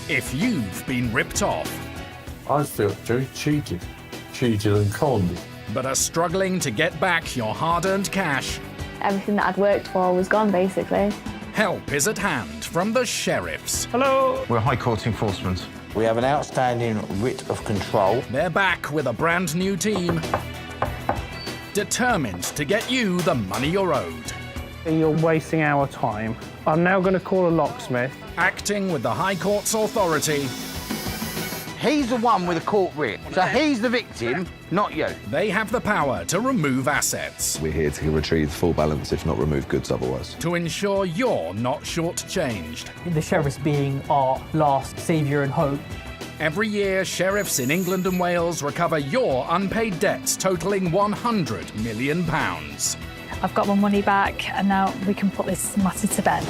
if you've been ripped off. I feel very cheated and conned. But are struggling to get back your hard-earned cash. Everything that I'd worked for was gone, basically. Help is at hand from the sheriffs. Hello. We're High Court enforcement. We have an outstanding writ of control. They're back with a brand new team, determined to get you the money you're owed. You're wasting our time. I'm now going to call a locksmith. Acting with the High Court's authority, He's the one with a court writ, so he's the victim, not you. they have the power to remove assets, We're here to retrieve full balance, if not remove goods otherwise. to ensure you're not shortchanged. The sheriffs being our last saviour and hope. Every year, sheriffs in England and Wales recover your unpaid debts totalling £100 million. I've got my money back and now we can put this matter to bed.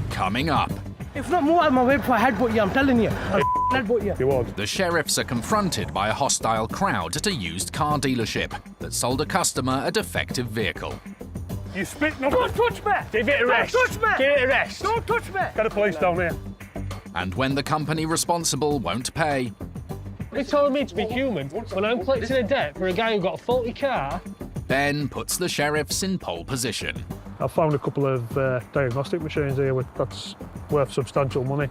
Coming up, If not more, I'm away for a headbutt you, I'm telling you. I'll headbutt you. You won't. the sheriffs are confronted by a hostile crowd at a used car dealership that sold a customer a defective vehicle. You spit, no. Don't touch me! Give it a rest. Don't touch me! Give it a rest. Don't touch me! Get the police down here. And when the company responsible won't pay, They told me to be human when I'm collecting a debt for a guy who got a faulty car. Ben puts the sheriffs in pole position. I found a couple of diagnostic machines here that's worth substantial money.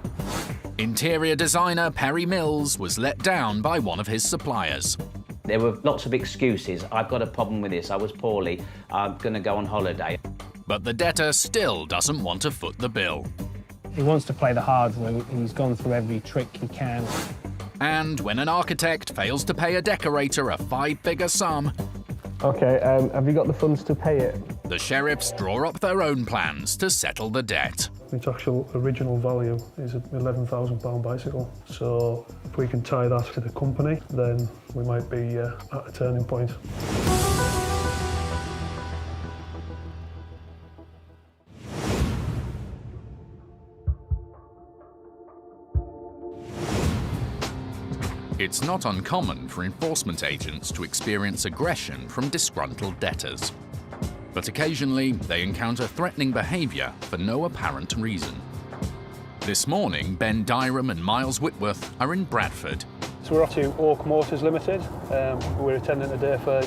Interior designer Perry Mills was let down by one of his suppliers. There were lots of excuses. I've got a problem with this. I was poorly. I'm going to go on holiday. But the debtor still doesn't want to foot the bill. He wants to play the hard route and he's gone through every trick he can. And when an architect fails to pay a decorator a 5-figure sum, OK, have you got the funds to pay it? the sheriffs draw up their own plans to settle the debt. Its actual original value is an £11,000 bicycle. So if we can tie that to the company, then we might be at a turning point. It's not uncommon for enforcement agents to experience aggression from disgruntled debtors. But occasionally, they encounter threatening behaviour for no apparent reason. This morning, Ben Dyram and Miles Whitworth are in Bradford. So we're off to Oak Motors Limited. We're attending today for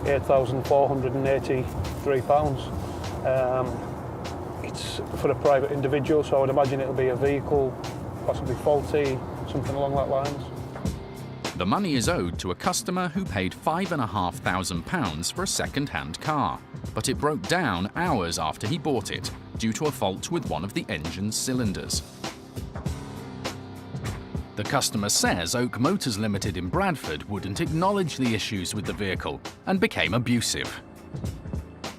£8,483. It's for a private individual, so I would imagine it'll be a vehicle, possibly faulty, something along that lines. The money is owed to a customer who paid £5,500 for a second-hand car, but it broke down hours after he bought it due to a fault with one of the engine's cylinders. The customer says Oak Motors Limited in Bradford wouldn't acknowledge the issues with the vehicle and became abusive.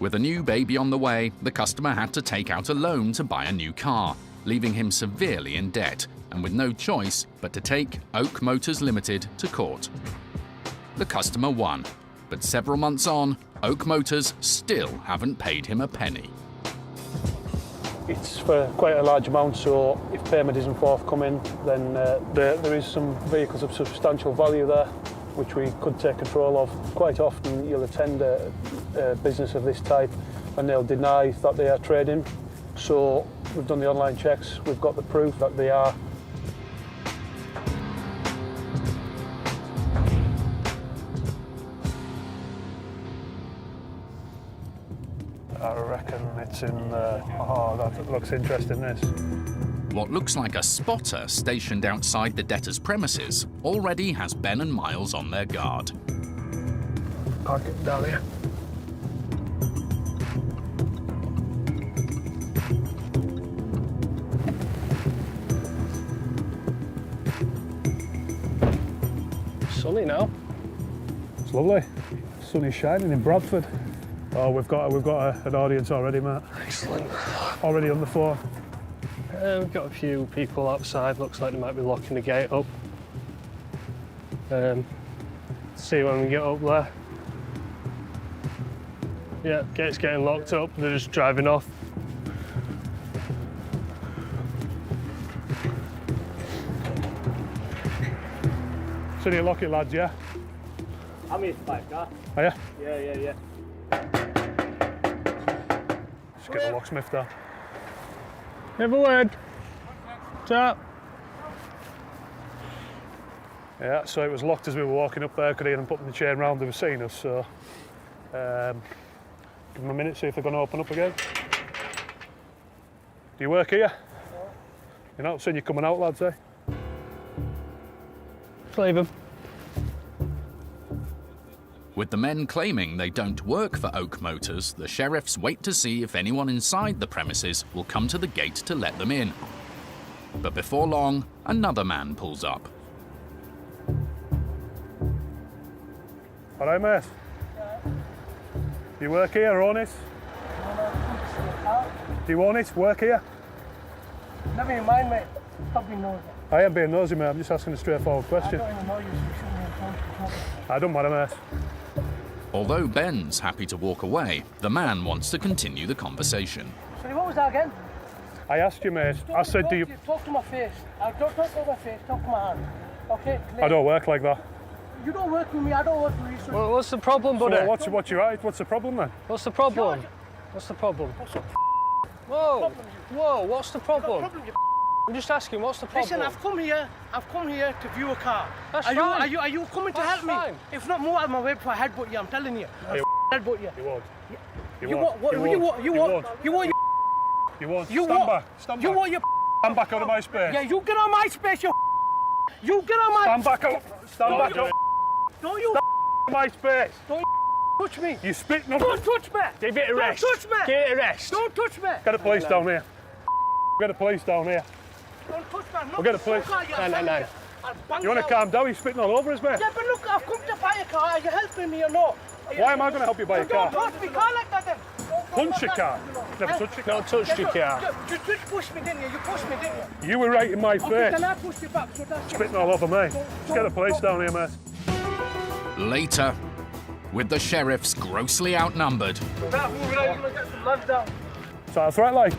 With a new baby on the way, the customer had to take out a loan to buy a new car, leaving him severely in debt and with no choice but to take Oak Motors Limited to court. The customer won, but several months on, Oak Motors still haven't paid him a penny. It's for quite a large amount, so if payment isn't forthcoming, then there is some vehicles of substantial value there, which we could take control of. Quite often you'll attend a business of this type and they'll deny that they are trading. So we've done the online checks, we've got the proof that they are. I reckon it's in oh, that looks interesting, this. What looks like a spotter stationed outside the debtor's premises already has Ben and Miles on their guard. Park it down here. Sunny now. It's lovely. Sun is shining in Bradford. Oh, we've got an audience already, Matt. Excellent. Already on the phone. We've got a few people outside. Looks like they might be locking the gate up. See when we get up there. Yeah, gate's getting locked up. They're just driving off. So you lock it, lads, yeah? I'm here for 5 car. Are you? Yeah. Just get the locksmith down. Have a word. Tap. Yeah, so it was locked as we were walking up there. Could hear them putting the chain round. They were seeing us, so give them a minute, see if they're going to open up again. Do you work here? No. You're not seeing you coming out, lads, eh? Just leave them. With the men claiming they don't work for Oak Motors, the sheriffs wait to see if anyone inside the premises will come to the gate to let them in. But before long, another man pulls up. All right, mate. You work here or own it? Do you own it? Work here? Never mind, mate. Stop being nosy. I ain't being nosy, mate. I'm just asking a straightforward question. I don't even know you, so you shouldn't be talking. I don't matter, mate. Although Ben's happy to walk away, the man wants to continue the conversation. Sorry, what was that again? I asked you, mate. I said, do you... Talk to my face. Don't talk to my face, talk to my hand. Okay? I don't work like that. You don't work with me, I don't work with you. Well, what's the problem, buddy? So what's your right? What's the problem, then? What's the problem? What's the problem? Whoa! Whoa, what's the problem? I'm just asking, what's the problem? Listen, I've come here to view a car. That's fine. Are you coming to help me? If not, move out of my way before I headbutt you, I'm telling you. Headbutt you. You won't. You won't. You won't. Stand back. Stand back out of my space. Yeah, you get on my space, you get on my... Stand back out. Stand back out. Don't you... Stand out of my space. Don't touch me. You spit no... Don't touch me. Give it a rest. Don't touch me. Give it a rest. Don't touch me. Get the police down here. Get the police down here. Don't touch me. We'll get the police. No. You want to calm down? You're spitting all over us, mate. Yeah, but look, I've come to buy a car. Are you helping me or not? Why am I going to help you buy a car? Don't touch me car like that then. Punch your car. Never touch your car. Not touched your car. You just pushed me, didn't you? You pushed me, didn't you? You were right in my face. Then I pushed you back. So that's spitting all over me. Let's get the police down here, mate. Later, with the sheriffs grossly outnumbered, Get some lads down. Is that a threat, like?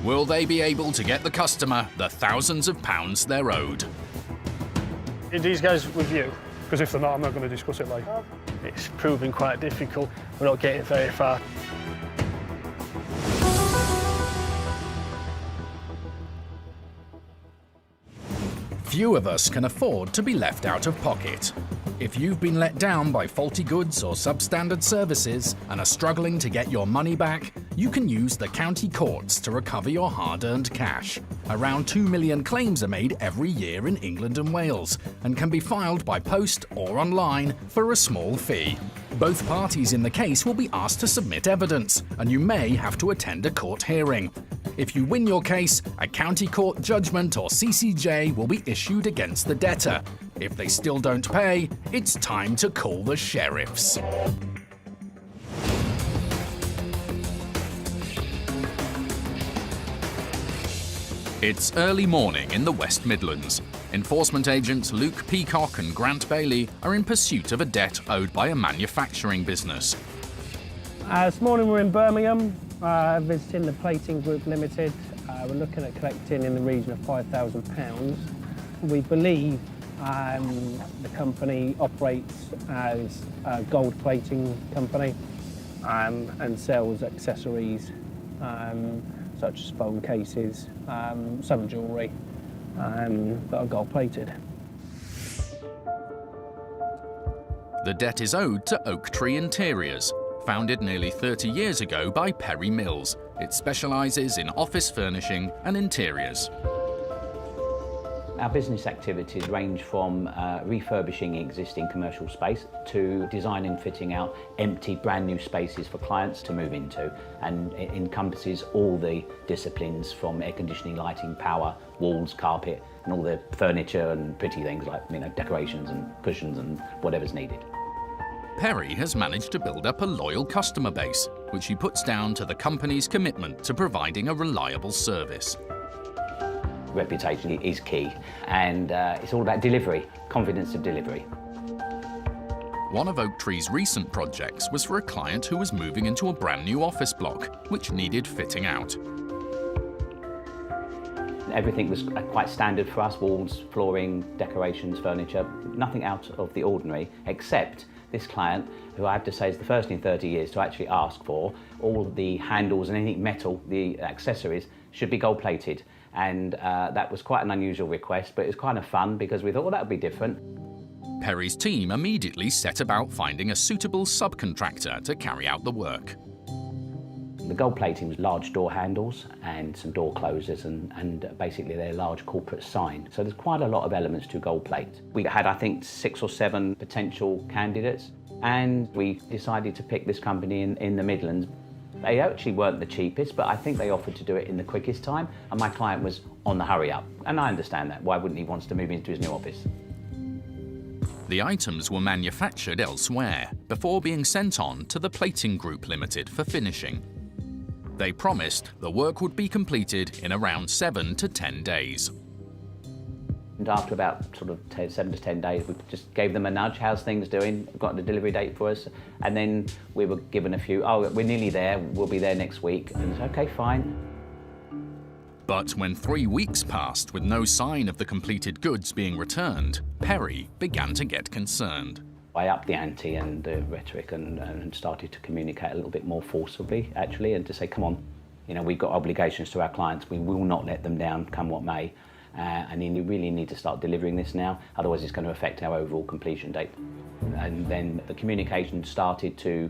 will they be able to get the customer the thousands of pounds they're owed? Are these guys with you? Because if they're not, I'm not going to discuss it, like. It's proving quite difficult. We're not getting very far. Few of us can afford to be left out of pocket. If you've been let down by faulty goods or substandard services and are struggling to get your money back, you can use the county courts to recover your hard-earned cash. Around 2 million claims are made every year in England and Wales and can be filed by post or online for a small fee. Both parties in the case will be asked to submit evidence, and you may have to attend a court hearing. If you win your case, a county court judgment or CCJ will be issued against the debtor. If they still don't pay, it's time to call the sheriffs. It's early morning in the West Midlands. Enforcement agents Luke Peacock and Grant Bailey are in pursuit of a debt owed by a manufacturing business. This morning we're in Birmingham, visiting the Plating Group Limited. We're looking at collecting in the region of £5,000. We believe the company operates as a gold plating company and sells accessories such as phone cases, some jewellery that are gold plated. The debt is owed to Oak Tree Interiors, founded nearly 30 years ago by Perry Mills. It specialises in office furnishing and interiors. Our business activities range from refurbishing existing commercial space to designing and fitting out empty brand new spaces for clients to move into, and it encompasses all the disciplines from air conditioning, lighting, power, walls, carpet and all the furniture and pretty things like decorations and cushions and whatever's needed. Perry has managed to build up a loyal customer base, which he puts down to the company's commitment to providing a reliable service. Reputation is key, and it's all about delivery, confidence of delivery. One of Oak Tree's recent projects was for a client who was moving into a brand new office block, which needed fitting out. Everything was quite standard for us: walls, flooring, decorations, furniture, nothing out of the ordinary, except This client, who I have to say is the first in 30 years to actually ask for all the handles and any metal, the accessories, should be gold plated. And that was quite an unusual request, but it was kind of fun because we thought, well, that would be different. Perry's team immediately set about finding a suitable subcontractor to carry out the work. The gold plating was large door handles and some door closers and basically their large corporate sign. So there's quite a lot of elements to gold plate. We had, I think, 6 or 7 potential candidates, and we decided to pick this company in the Midlands. They actually weren't the cheapest, but I think they offered to do it in the quickest time, and my client was on the hurry up. And I understand that. Why wouldn't he want to move into his new office? The items were manufactured elsewhere before being sent on to the Plating Group Limited for finishing. They promised the work would be completed in around 7 to 10 days. And after about sort of 7 to 10 days, we just gave them a nudge. How's things doing? Got a delivery date for us? And then we were given a few, oh, we're nearly there. We'll be there next week. And it's okay, fine. But when 3 weeks passed with no sign of the completed goods being returned, Perry began to get concerned. I upped the ante and the rhetoric and started to communicate a little bit more forcibly, actually, and to say, come on, you know, we've got obligations to our clients. We will not let them down, come what may. And you really need to start delivering this now, otherwise it's going to affect our overall completion date. And then the communication started to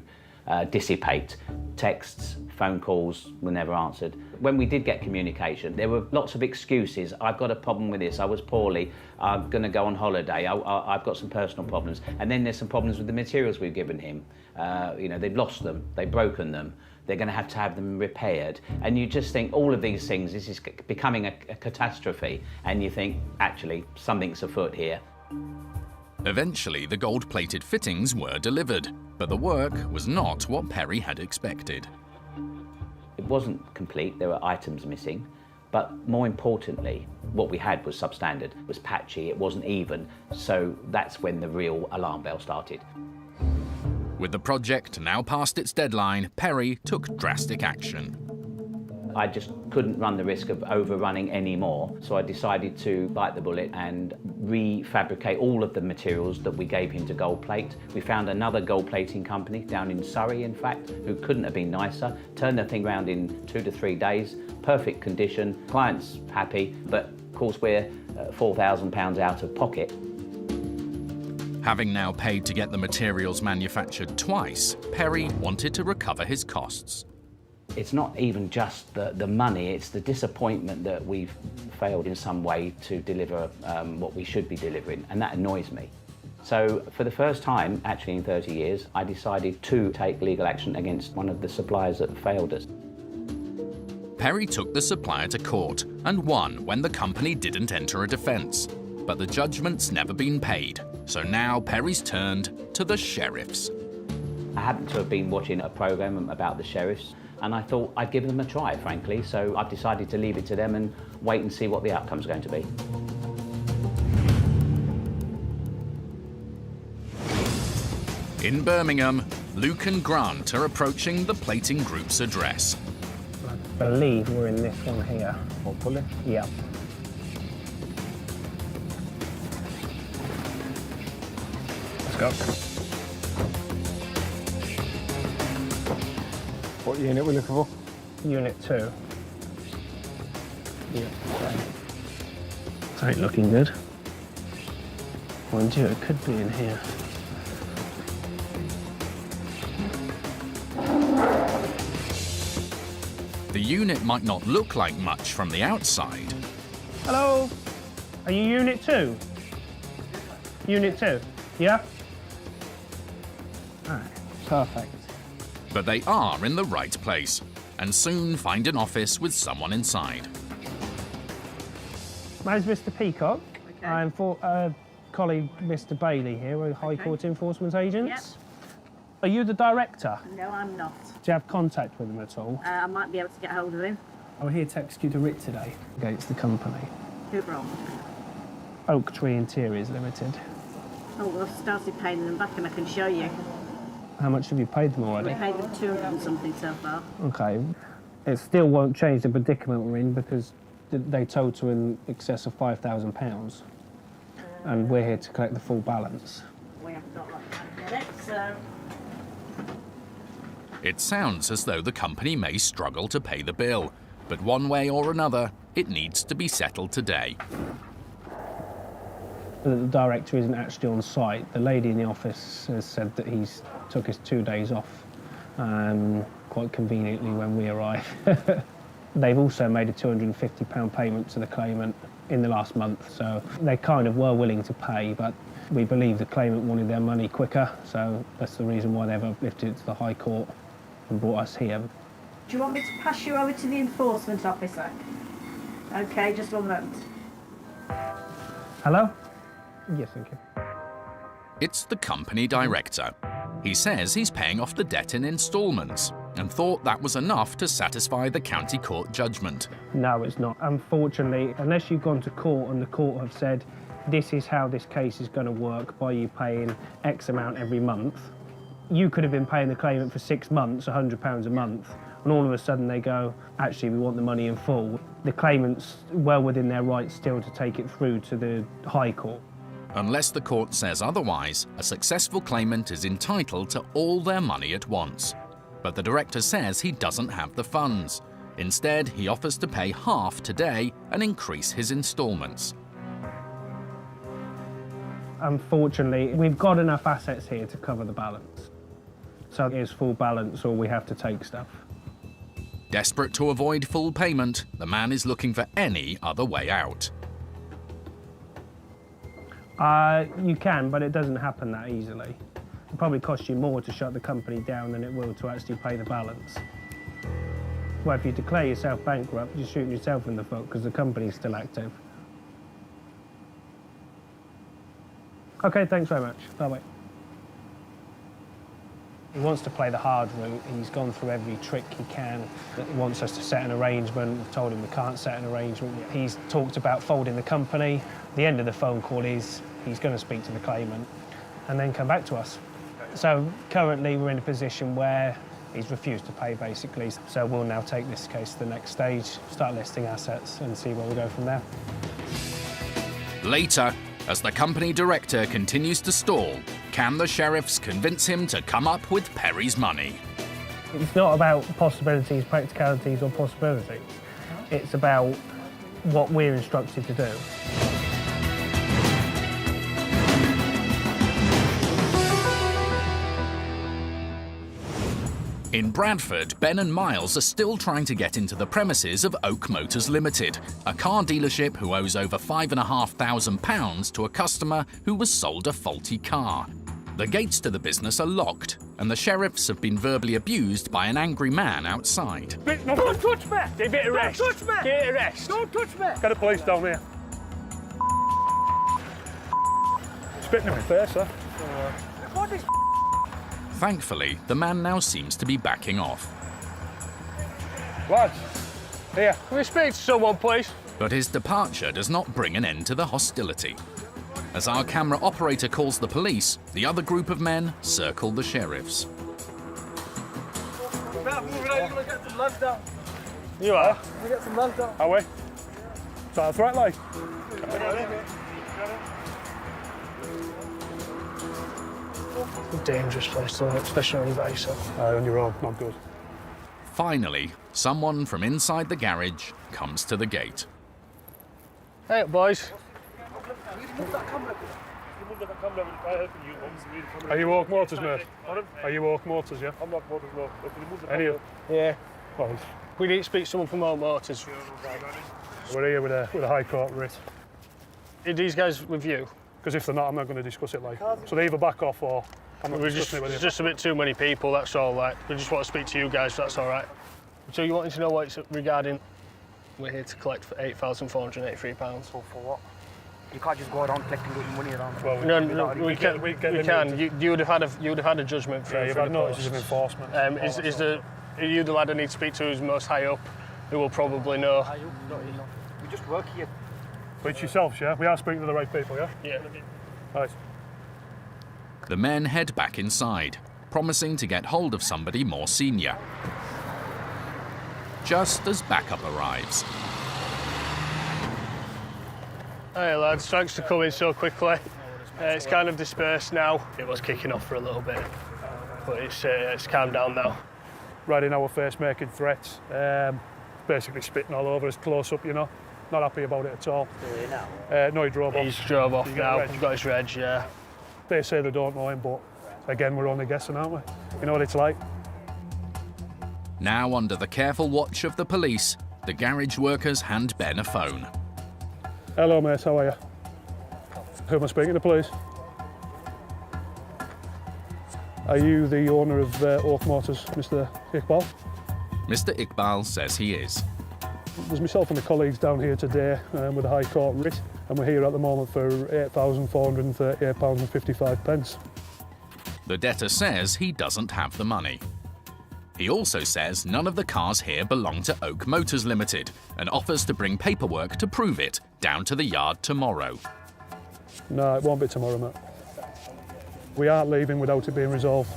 dissipate. Texts, phone calls were never answered. When we did get communication, there were lots of excuses. I've got a problem with this, I was poorly, I'm going to go on holiday, I've got some personal problems. And then there's some problems with the materials we've given him. You know, they've lost them, they've broken them, they're going to have them repaired. And you just think all of these things, this is becoming a catastrophe. And you think, actually, something's afoot here. Eventually, the gold-plated fittings were delivered, but the work was not what Perry had expected. It wasn't complete, there were items missing, but more importantly, what we had was substandard, it was patchy, it wasn't even, so that's when the real alarm bell started. With the project now past its deadline, Perry took drastic action. I just couldn't run the risk of overrunning anymore, so I decided to bite the bullet and refabricate all of the materials that we gave him to gold plate. We found another gold plating company down in Surrey, in fact, who couldn't have been nicer, turned the thing around in 2 to 3 days, perfect condition, client's happy, but of course we're £4,000 out of pocket. Having now paid to get the materials manufactured twice, Perry wanted to recover his costs. It's not even just the money, it's the disappointment that we've failed in some way to deliver what we should be delivering, and that annoys me. So for the first time, actually in 30 years, I decided to take legal action against one of the suppliers that failed us. Perry took the supplier to court and won when the company didn't enter a defence. But the judgment's never been paid, so now Perry's turned to the sheriffs. I happened to have been watching a programme about the sheriffs, and I thought I'd give them a try, frankly, so I've decided to leave it to them and wait and see what the outcome's going to be. In Birmingham, Luke and Grant are approaching the Plating Group's address. I believe we're in this one here. Hopefully. Yeah. Let's go. What unit are we looking for? Unit 2. Yeah. This ain't looking good. Mind you, it could be in here. The unit might not look like much from the outside. Hello? Are you Unit 2? Unit 2? Yeah? Alright, perfect. But they are in the right place, and soon find an office with someone inside. My name's Mr. Peacock. Okay. I'm colleague Mr. Bailey here. We're High Court Enforcement Agents. Yep. Are you the director? No, I'm not. Do you have contact with him at all? I might be able to get hold of him. I'm here to execute a writ today against the company. Who wrong? Oak Tree Interiors Limited. Oh, well, I've started paying them back and I can show you. How much have you paid them already? We paid them 200 and something so far. Okay. It still won't change the predicament we're in because they total in excess of £5,000. And we're here to collect the full balance. We haven't got that. so. It sounds as though the company may struggle to pay the bill, but one way or another, it needs to be settled today. The director isn't actually on site. The lady in the office has said that he's took his 2 days off, quite conveniently when we arrive. They've also made a £250 payment to the claimant in the last month, so they kind of were willing to pay, but we believe the claimant wanted their money quicker, so that's the reason why they've uplifted it to the High Court and brought us here. Do you want me to pass you over to the enforcement officer? OK, just 1 moment. Hello? Yes, thank you. It's the company director. He says he's paying off the debt in instalments and thought that was enough to satisfy the county court judgment. No, it's not. Unfortunately, unless you've gone to court and the court have said, this is how this case is going to work by you paying X amount every month, you could have been paying the claimant for 6 months, £100 a month, and all of a sudden they go, actually, we want the money in full. The claimant's well within their rights still to take it through to the High Court. Unless the court says otherwise, a successful claimant is entitled to all their money at once. But the director says he doesn't have the funds. Instead, he offers to pay half today and increase his instalments. Unfortunately, we've got enough assets here to cover the balance. So it is full balance or we have to take stuff. Desperate to avoid full payment, the man is looking for any other way out. You can, but it doesn't happen that easily. It'll probably cost you more to shut the company down than it will to actually pay the balance. Well, if you declare yourself bankrupt, you're shooting yourself in the foot because the company's still active. OK, thanks very much. Bye-bye. He wants to play the hard route. He's gone through every trick he can. He wants us to set an arrangement. We've told him we can't set an arrangement. He's talked about folding the company. The end of the phone call is he's going to speak to the claimant and then come back to us. So currently we're in a position where he's refused to pay, basically. So we'll now take this case to the next stage, start listing assets and see where we go from there. Later, as the company director continues to stall, can the sheriffs convince him to come up with Perry's money? It's not about possibilities, practicalities or possibilities. It's about what we're instructed to do. In Bradford, Ben and Miles are still trying to get into the premises of Oak Motors Limited, a car dealership who owes over £5,500 to a customer who was sold a faulty car. The gates to the business are locked, and the sheriffs have been verbally abused by an angry man outside. Don't touch me! Give it a rest. Don't touch me! Give it a rest. Don't touch me! Get the police down here. Spitting in my face, sir. What is... Thankfully, the man now seems to be backing off. Lads, here. Can we speak to someone, please? But his departure does not bring an end to the hostility. As our camera operator calls the police, the other group of men circle the sheriffs. You are? We get some lads down. Are we? Is that a threat, like? It's a dangerous place to live, especially when you're by yourself. On your own, not good. Finally, someone from inside the garage comes to the gate. Hey, boys. Are you Oak Motors, mate? Are you Oak Motors, yeah? I'm not Motors, no. Any of you? Yeah. Well, We need to speak to someone from Oak Motors. we're here with a High Court writ. Are these guys with you? Because if they're not, I'm not going to discuss it, like. So they either back off or I'm not discussing it with you. There's just a bit too many people, that's all, like. We just want to speak to you guys, that's all right. So you wanting to know what it's regarding? We're here to collect for £8,483. For what? You can't just go around collecting money around. Well, no, we can. You would have had a judgment for. Yeah, you've had notices of enforcement. Are you the lad I need to speak to who's most high up, who will probably know? We just work here. But it's yourselves, yeah? We are speaking to the right people, yeah? Yeah. Right. The men head back inside, promising to get hold of somebody more senior. Just as backup arrives. Hey lads, thanks for coming so quickly. It's kind of dispersed now. It was kicking off for a little bit, but it's calmed down now. Right in our face, making threats, basically spitting all over us, close up, you know. Not happy about it at all. No, he drove off. He's drove off now. He's got his reg, yeah. They say they don't know him, but again, we're only guessing, aren't we? You know what it's like. Now under the careful watch of the police, the garage workers hand Ben a phone. Hello, mate, how are you? Who am I speaking to, please? Are you the owner of Oak Motors, Mr. Iqbal? Mr. Iqbal says he is. There's myself and the colleagues down here today with a High Court writ, and we're here at the moment for £8,438.55. The debtor says he doesn't have the money. He also says none of the cars here belong to Oak Motors Limited and offers to bring paperwork to prove it down to the yard tomorrow. No, it won't be tomorrow, mate. We aren't leaving without it being resolved.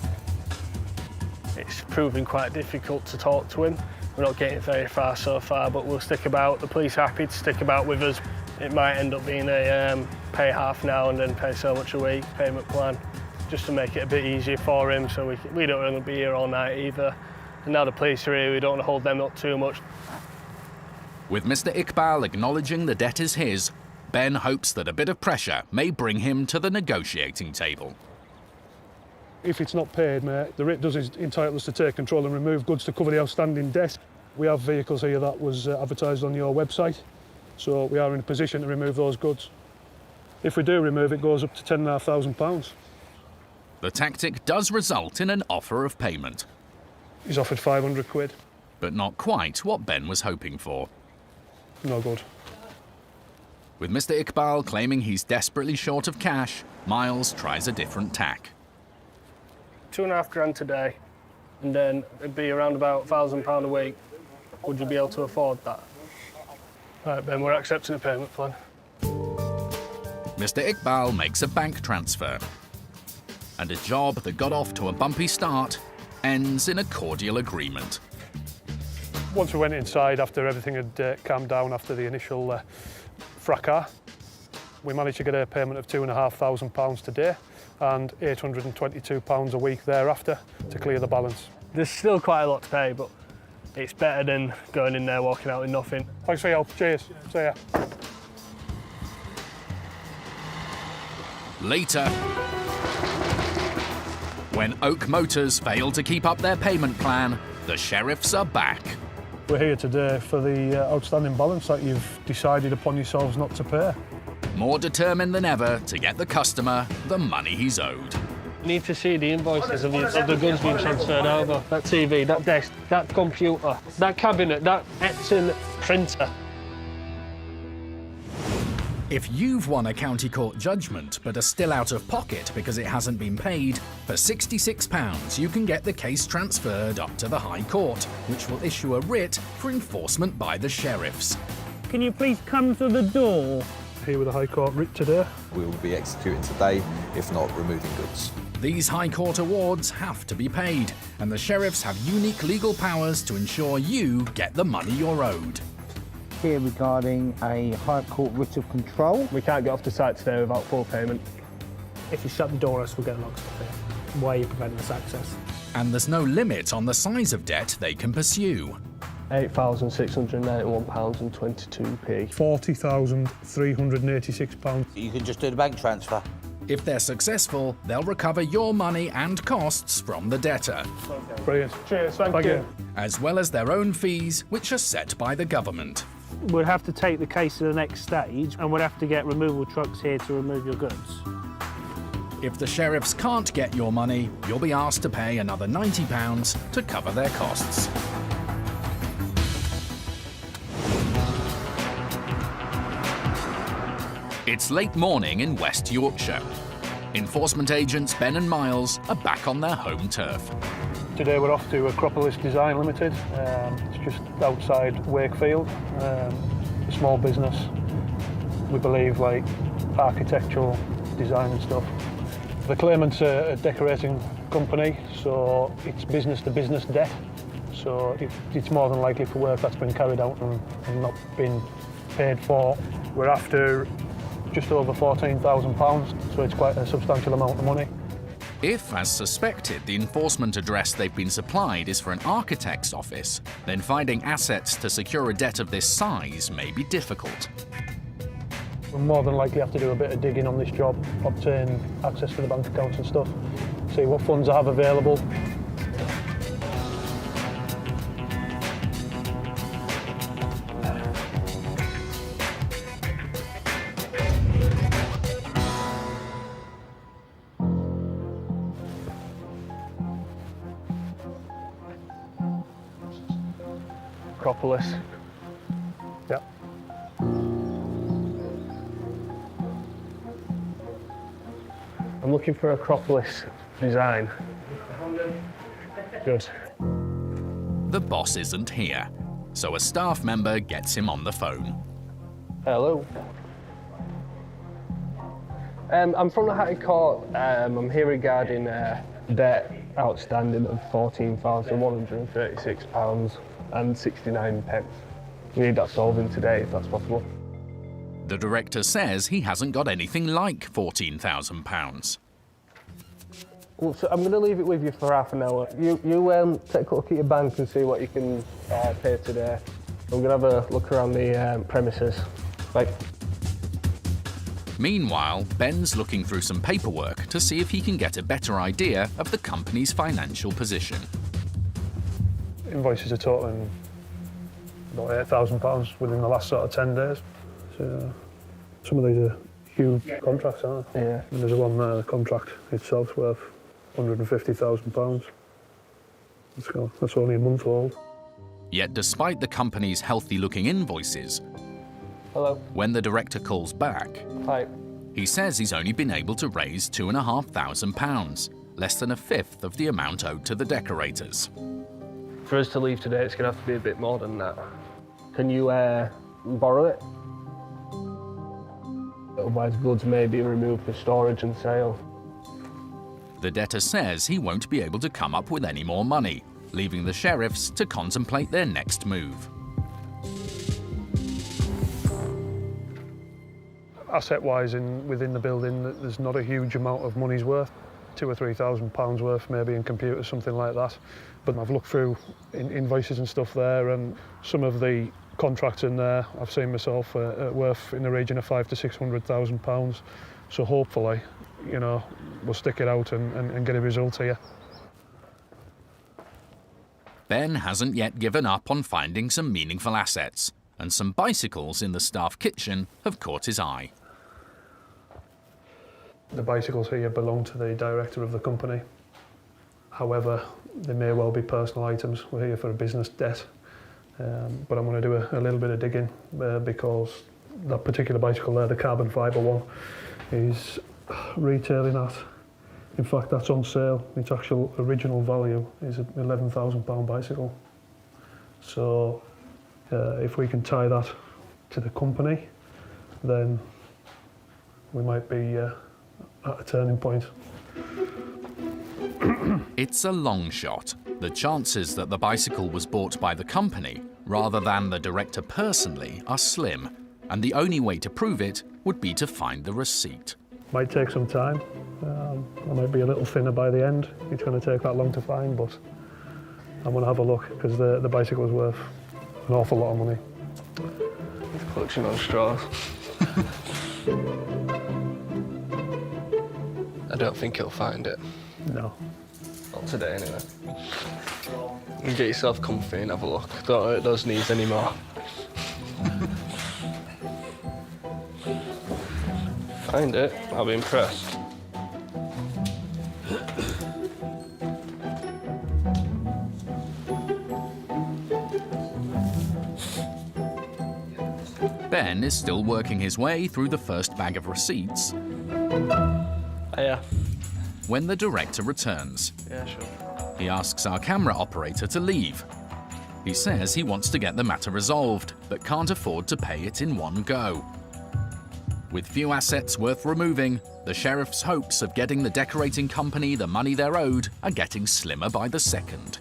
It's proving quite difficult to talk to him. We're not getting very far so far, but we'll stick about. The police are happy to stick about with us. It might end up being a pay half now and then pay so much a week payment plan, just to make it a bit easier for him, so we don't want to be here all night either. And now the police are here, we don't want to hold them up too much. With Mr. Iqbal acknowledging the debt is his, Ben hopes that a bit of pressure may bring him to the negotiating table. If it's not paid, mate, the writ does entitle us to take control and remove goods to cover the outstanding debt. We have vehicles here that was advertised on your website, so we are in a position to remove those goods. If we do remove it, goes up to £10,500. The tactic does result in an offer of payment. He's offered 500 quid. But not quite what Ben was hoping for. No good. With Mr. Iqbal claiming he's desperately short of cash, Miles tries a different tack. £2.5 grand today, and then it'd be around about £1,000 a week. Would you be able to afford that? Right, Ben, we're accepting a payment plan. Mr. Iqbal makes a bank transfer. And a job that got off to a bumpy start ends in a cordial agreement. Once we went inside, after everything had calmed down after the initial fracas, we managed to get a payment of £2,500 today and £822 a week thereafter to clear the balance. There's still quite a lot to pay, but it's better than going in there walking out with nothing. Thanks for your help. Cheers. See ya. Later, when Oak Motors failed to keep up their payment plan, the sheriffs are back. We're here today for the outstanding balance that you've decided upon yourselves not to pay. More determined than ever to get the customer the money he's owed. You need to see the invoices of the goods being transferred over. That TV, that desk, that computer, that cabinet, that Epson printer. If you've won a county court judgment but are still out of pocket because it hasn't been paid, for £66 you can get the case transferred up to the High Court, which will issue a writ for enforcement by the sheriffs. Can you please come to the door? Here with the High Court writ today. We will be executing today, if not removing goods. These High Court awards have to be paid, and the sheriffs have unique legal powers to ensure you get the money you're owed. Here regarding a High Court writ of control. We can't get off the site today without full payment. If you shut the door, us will get locked up here. Why are you preventing us access? And there's no limit on the size of debt they can pursue. £8,691.22p. £40,386. You can just do the bank transfer. If they're successful, they'll recover your money and costs from the debtor. Brilliant. Cheers, thank you. As well as their own fees, which are set by the government. We'll have to take the case to the next stage, and we'll have to get removal trucks here to remove your goods. If the sheriffs can't get your money, you'll be asked to pay another £90 to cover their costs. It's late morning in West Yorkshire. Enforcement agents Ben and Miles are back on their home turf. Today we're off to Acropolis Design Limited. It's just outside Wakefield. A small business, we believe, like architectural design and stuff. The claimant's a decorating company, so it's business-to-business debt. So it's more than likely for work that's been carried out and not been paid for. We're after just over £14,000, so it's quite a substantial amount of money. If, as suspected, the enforcement address they've been supplied is for an architect's office, then finding assets to secure a debt of this size may be difficult. We'll more than likely have to do a bit of digging on this job, obtain access to the bank accounts and stuff, see what funds I have available. Acropolis. Yeah. I'm looking for Acropolis design. Good. The boss isn't here, so a staff member gets him on the phone. Hello. I'm from the Hattie Court. I'm here regarding debt outstanding of £14,136 and 69 pence. We need that solving today, if that's possible. The director says he hasn't got anything like £14,000. Well, so I'm going to leave it with you for half an hour. You take a look at your bank and see what you can pay today. I'm going to have a look around the premises. Right. Meanwhile, Ben's looking through some paperwork to see if he can get a better idea of the company's financial position. Invoices are totaling about £8,000 within the last sort of 10 days. So some of these are huge contracts, aren't they? Yeah. And there's one there, the contract itself's worth £150,000. That's only a month old. Yet despite the company's healthy-looking invoices, hello, when the director calls back, hi, he says he's only been able to raise £2,500, less than a fifth of the amount owed to the decorators. For us to leave today, it's going to have to be a bit more than that. Can you borrow it? Otherwise, goods may be removed for storage and sale. The debtor says he won't be able to come up with any more money, leaving the sheriffs to contemplate their next move. Asset-wise, within the building, there's not a huge amount of money's worth. £2,000 or £3,000 worth, maybe in computers, something like that. But I've looked through invoices and stuff there, and some of the contracts in there I've seen myself worth in the region of £500,000 to £600,000. So hopefully, you know, we'll stick it out and get a result here. Ben hasn't yet given up on finding some meaningful assets, and some bicycles in the staff kitchen have caught his eye. The bicycles here belong to the director of the company. However, they may well be personal items. We're here for a business debt. But I'm going to do a little bit of digging because that particular bicycle there, the carbon fibre one, is retailing at, in fact, that's on sale. Its actual original value is an £11,000 bicycle. So if we can tie that to the company, then we might be at a turning point. It's a long shot. The chances that the bicycle was bought by the company rather than the director personally are slim, and the only way to prove it would be to find the receipt. Might take some time. I might be a little thinner by the end. It's going to take that long to find, but I'm going to have a look because the bicycle is worth an awful lot of money. It's clutching on straws. I don't think he'll find it. No. Not today, anyway. You get yourself comfy and have a look. Don't hurt those knees anymore. Find it, I'll be impressed. Ben is still working his way through the first bag of receipts. Yeah. When the director returns. Yeah, sure. He asks our camera operator to leave. He says he wants to get the matter resolved, but can't afford to pay it in one go. With few assets worth removing, the sheriff's hopes of getting the decorating company the money they're owed are getting slimmer by the second.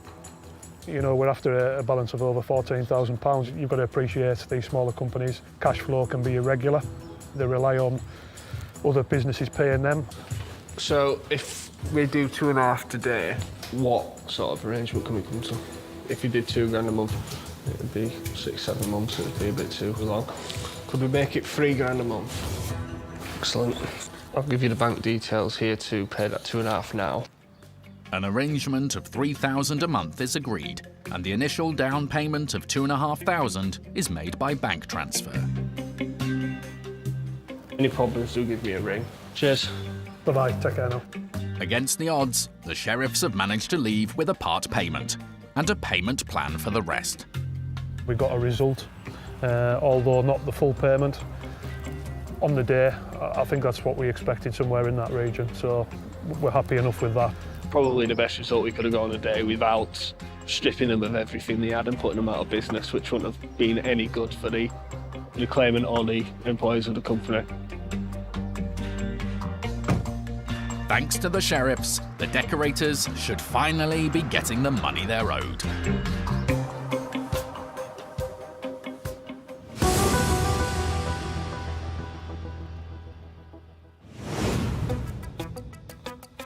You know, we're after a balance of over £14,000. You've got to appreciate these smaller companies. Cash flow can be irregular. They rely on other businesses paying them. So if we do 2.5 today, what sort of arrangement can we come to? If you did £2 a month, it would be 6-7 months, it would be a bit too long. Could we make it £3 a month? Excellent. I'll give you the bank details here to pay that 2.5 now. An arrangement of £3,000 a month is agreed, and the initial down payment of £2,500 is made by bank transfer. Any problems, do give me a ring. Cheers. Bye-bye, take care now. Against the odds, the sheriffs have managed to leave with a part payment and a payment plan for the rest. We got a result, although not the full payment. On the day, I think that's what we expected, somewhere in that region, so we're happy enough with that. Probably the best result we could have got on a day without stripping them of everything they had and putting them out of business, which wouldn't have been any good for the claimant or the employees of the company. Thanks to the sheriffs, the decorators should finally be getting the money they're owed.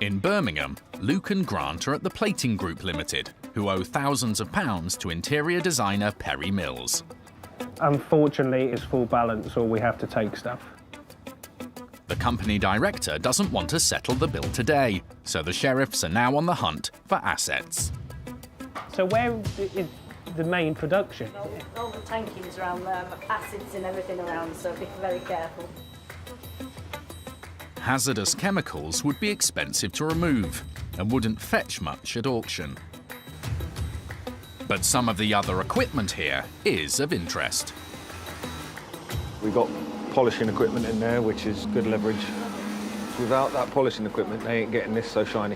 In Birmingham, Luke and Grant are at the Plating Group Limited, who owe thousands of pounds to interior designer Perry Mills. Unfortunately, it's full balance or we have to take stuff. The company director doesn't want to settle the bill today, so the sheriffs are now on the hunt for assets. So where is the main production? All the tankings around there, acids and everything around, so be very careful. Hazardous chemicals would be expensive to remove and wouldn't fetch much at auction. But some of the other equipment here is of interest. We've got polishing equipment in there, which is good leverage. Without that polishing equipment, they ain't getting this so shiny.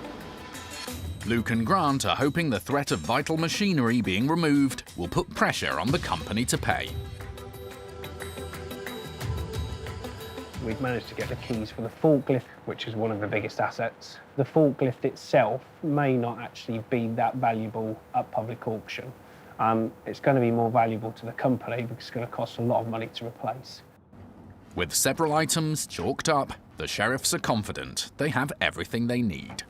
Luke and Grant are hoping the threat of vital machinery being removed will put pressure on the company to pay. We've managed to get the keys for the forklift, which is one of the biggest assets. The forklift itself may not actually be that valuable at public auction. It's going to be more valuable to the company because it's going to cost a lot of money to replace. With several items chalked up, the sheriffs are confident they have everything they need.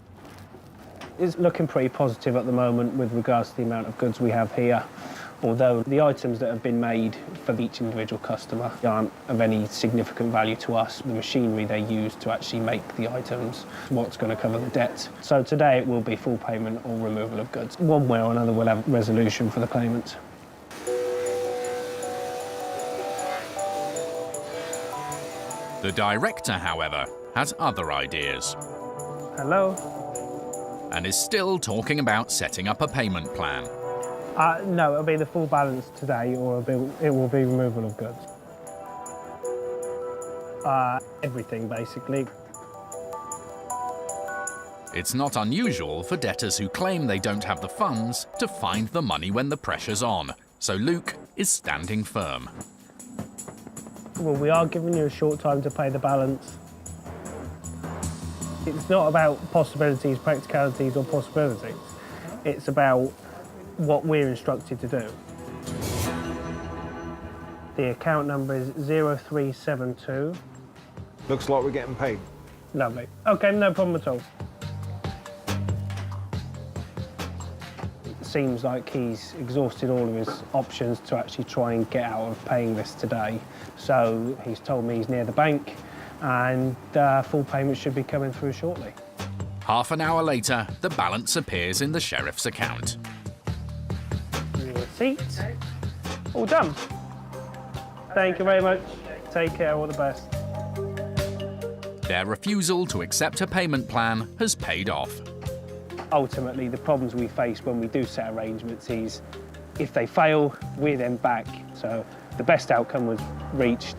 It's looking pretty positive at the moment with regards to the amount of goods we have here. Although the items that have been made for each individual customer aren't of any significant value to us, the machinery they use to actually make the items, what's going to cover the debt. So today it will be full payment or removal of goods. One way or another we'll have resolution for the claimant. The director, however, has other ideas. Hello? And is still talking about setting up a payment plan. No, it'll be the full balance today or it will be removal of goods. Everything, basically. It's not unusual for debtors who claim they don't have the funds to find the money when the pressure's on, so Luke is standing firm. Well, we are giving you a short time to pay the balance. It's not about possibilities, practicalities or possibilities. It's about what we're instructed to do. The account number is 0372. Looks like we're getting paid. Lovely. OK, no problem at all. It seems like he's exhausted all of his options to actually try and get out of paying this today. So he's told me he's near the bank and full payment should be coming through shortly. Half an hour later, the balance appears in the sheriff's account. Receipt. All done. Thank you very much. Take care, all the best. Their refusal to accept a payment plan has paid off. Ultimately, the problems we face when we do set arrangements is if they fail, we're then back. So the best outcome was reached.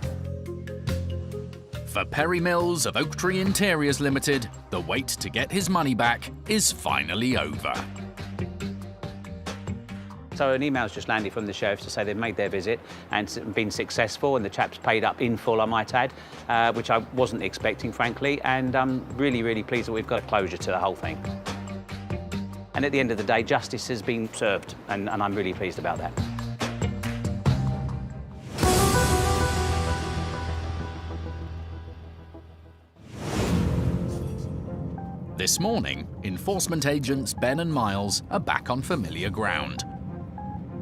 For Perry Mills of Oak Tree Interiors Limited, the wait to get his money back is finally over. So an email's just landed from the sheriffs to say they've made their visit and been successful, and the chap's paid up in full, I might add, which I wasn't expecting, frankly, and I'm really, really pleased that we've got a closure to the whole thing. And at the end of the day, justice has been served, and I'm really pleased about that. This morning, enforcement agents Ben and Miles are back on familiar ground.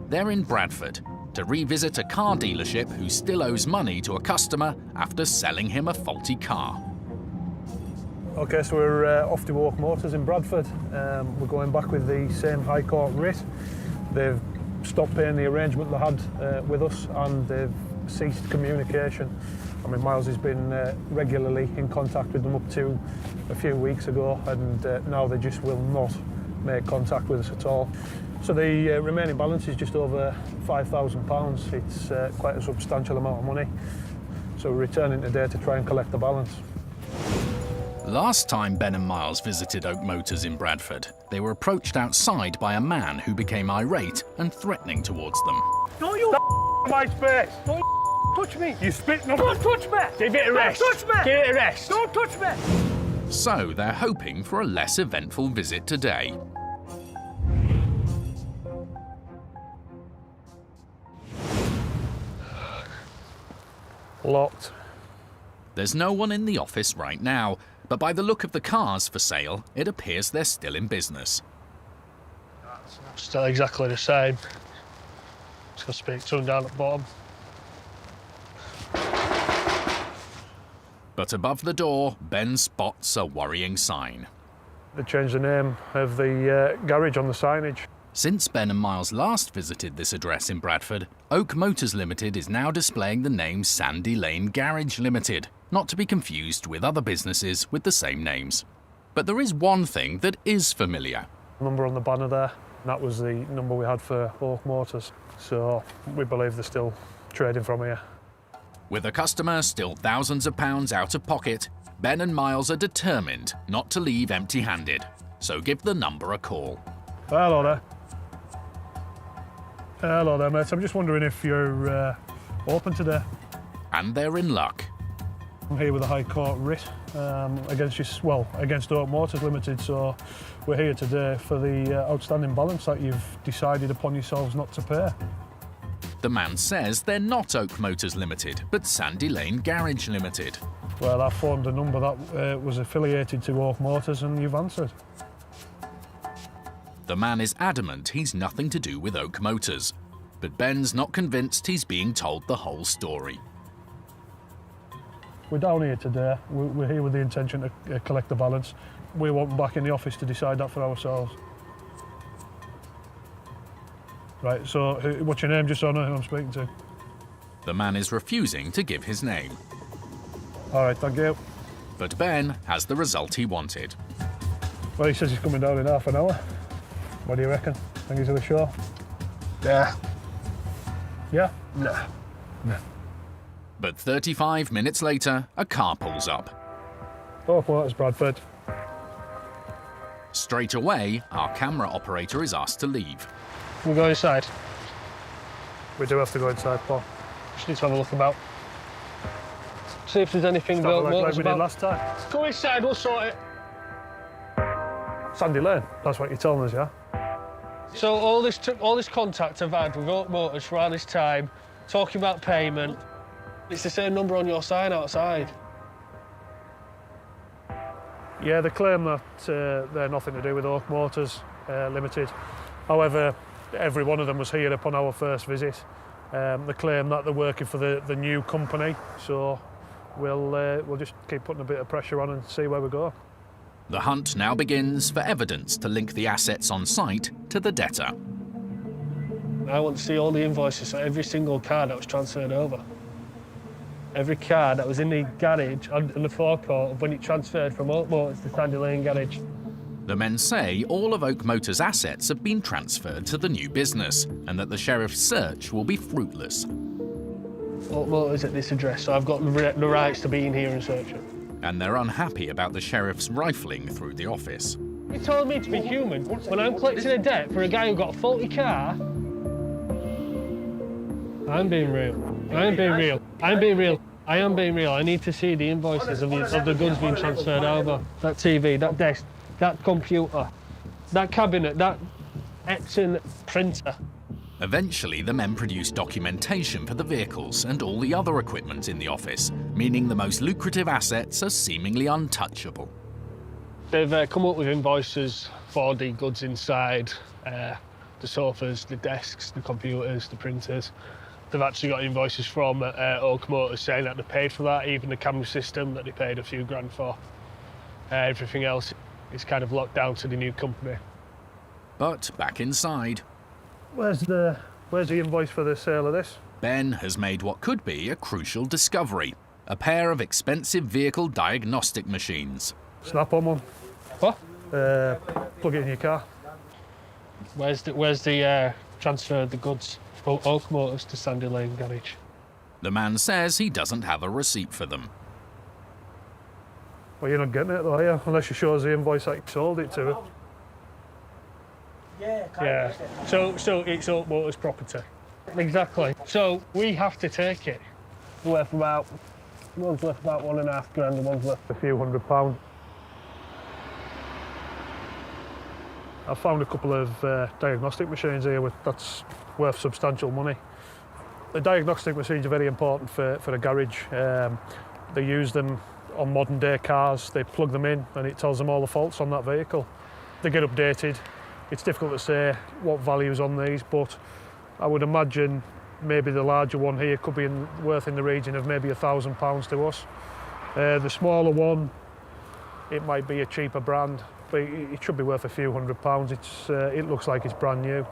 They're in Bradford to revisit a car dealership who still owes money to a customer after selling him a faulty car. OK, so we're off to Oak Motors in Bradford. We're going back with the same High Court writ. They've stopped paying the arrangement they had with us, and they've ceased communication. I mean, Miles has been regularly in contact with them up to a few weeks ago, and now they just will not make contact with us at all. So the remaining balance is just over £5,000. It's quite a substantial amount of money. So we're returning today to try and collect the balance. Last time Ben and Miles visited Oak Motors in Bradford, they were approached outside by a man who became irate and threatening towards them. Don't you my space! Don't touch me! You spit no. Don't touch me! Give it a rest! Don't touch me! Give it a rest! Don't touch me! So they're hoping for a less eventful visit today. Locked. There's no one in the office right now, but by the look of the cars for sale, it appears they're still in business. Still exactly the same. Just gonna speak to them down at the bottom. But above the door, Ben spots a worrying sign. They changed the name of the garage on the signage. Since Ben and Miles last visited this address in Bradford, Oak Motors Limited is now displaying the name Sandy Lane Garage Limited, not to be confused with other businesses with the same names. But there is one thing that is familiar. Number on the banner there, that was the number we had for Oak Motors. So we believe they're still trading from here. With a customer still thousands of pounds out of pocket, Ben and Miles are determined not to leave empty-handed. So give the number a call. Hello there. Hello there, mate. I'm just wondering if you're open today. And they're in luck. I'm here with a High Court writ against Oak Motors Limited, so we're here today for the outstanding balance that you've decided upon yourselves not to pay. The man says they're not Oak Motors Limited, but Sandy Lane Garage Limited. Well, I phoned a number that was affiliated to Oak Motors and you've answered. The man is adamant he's nothing to do with Oak Motors, but Ben's not convinced he's being told the whole story. We're down here today. We're here with the intention to collect the balance. We want them back in the office to decide that for ourselves. Right, so what's your name, just so I know who I'm speaking to? The man is refusing to give his name. All right, thank you. But Ben has the result he wanted. Well, he says he's coming down in half an hour. What do you reckon? Think he's at the show? Yeah. Yeah? No. No. But 35 minutes later, a car pulls up. Oak Motors, Bradford. Straight away, our camera operator is asked to leave. Can we go inside? We do have to go inside, Paul. Just need to have a look about. See if there's anything built like we did last time. Go inside, we'll sort it. Sandy Lane, that's what you're telling us, yeah? So all this contact I've had with Oak Motors for all this time, talking about payment, it's the same number on your sign outside. Yeah, they claim that they're nothing to do with Oak Motors Limited. However, every one of them was here upon our first visit. They claim that they're working for the new company, so we'll just keep putting a bit of pressure on and see where we go. The hunt now begins for evidence to link the assets on site to the debtor. I want to see all the invoices for every single car that was transferred over. Every car that was in the garage and the forecourt when it transferred from Oak Motors to Sandy Lane Garage. The men say all of Oak Motors' assets have been transferred to the new business and that the sheriff's search will be fruitless. Oak Motors at this address, so I've got the rights to be in here and search it. And they're unhappy about the sheriff's rifling through the office. You told me to be human when I'm collecting a debt for a guy who got a faulty car. I'm being real. I'm being real. I'm being real. I am being real. I need to see the invoices of the goods being transferred over. That TV, that desk, that computer. That cabinet, that Epson printer. Eventually, the men produced documentation for the vehicles and all the other equipment in the office, meaning the most lucrative assets are seemingly untouchable. They've come up with invoices for the goods inside, the sofas, the desks, the computers, the printers. They've actually got invoices from Oak Motors saying that they paid for that, even the camera system that they paid a few grand for. Everything else is kind of locked down to the new company. But back inside, Where's the invoice for the sale of this? Ben has made what could be a crucial discovery, a pair of expensive vehicle diagnostic machines. Snap on one. What? Plug it in your car. Where's the transfer of the goods from Oak Motors to Sandy Lane Garage? The man says he doesn't have a receipt for them. Well, you're not getting it though, are you? Unless you show us the invoice that you sold it to. Yeah. So it's Oak Motors property. Exactly. So we have to take it. One's worth about £1.5 grand and one's worth a few £100. I found a couple of diagnostic machines here that's worth substantial money. The diagnostic machines are very important for a garage. They use them on modern day cars. They plug them in and it tells them all the faults on that vehicle. They get updated. It's difficult to say what value's on these, but I would imagine maybe the larger one here could be worth in the region of maybe £1,000 to us. The smaller one, it might be a cheaper brand, but it should be worth a few £100. It looks like it's brand new.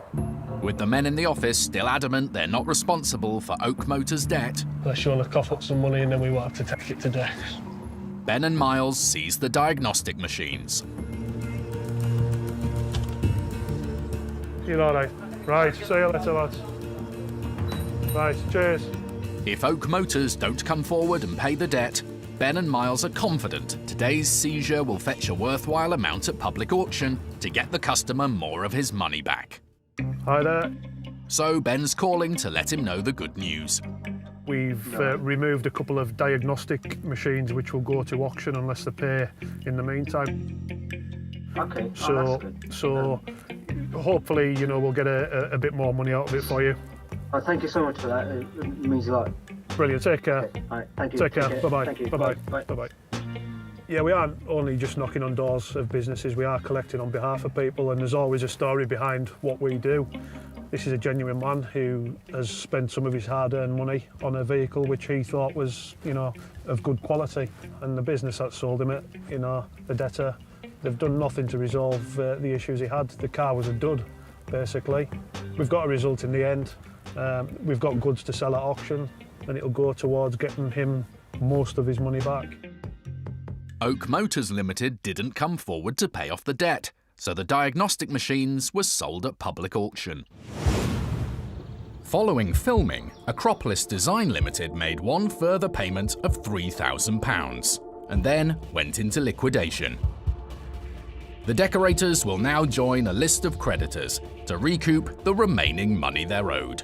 With the men in the office still adamant they're not responsible for Oak Motors' debt, Unless you want to cough up some money and then we won't have to take it to desk. Ben and Miles seize the diagnostic machines. You're all right. Right, see you later, lads. Right, cheers. If Oak Motors don't come forward and pay the debt, Ben and Miles are confident today's seizure will fetch a worthwhile amount at public auction to get the customer more of his money back. Hi there. So Ben's calling to let him know the good news. We've removed a couple of diagnostic machines which will go to auction unless they pay in the meantime. Okay. So hopefully, you know, we'll get a bit more money out of it for you. Oh, thank you so much for that. It means a lot. Brilliant. Take care. Okay. All right. Thank you. Take care. Bye-bye. Thank you. Bye-bye. Bye. Bye-bye. Yeah, we aren't only just knocking on doors of businesses, we are collecting on behalf of people, and there's always a story behind what we do. This is a genuine man who has spent some of his hard-earned money on a vehicle which he thought was, you know, of good quality. And the business that sold him it, you know, the debtor, they've done nothing to resolve the issues he had. The car was a dud, basically. We've got a result in the end. We've got goods to sell at auction, and it'll go towards getting him most of his money back. Oak Motors Limited didn't come forward to pay off the debt, so the diagnostic machines were sold at public auction. Following filming, Acropolis Design Limited made one further payment of £3,000 and then went into liquidation. The decorators will now join a list of creditors to recoup the remaining money they're owed.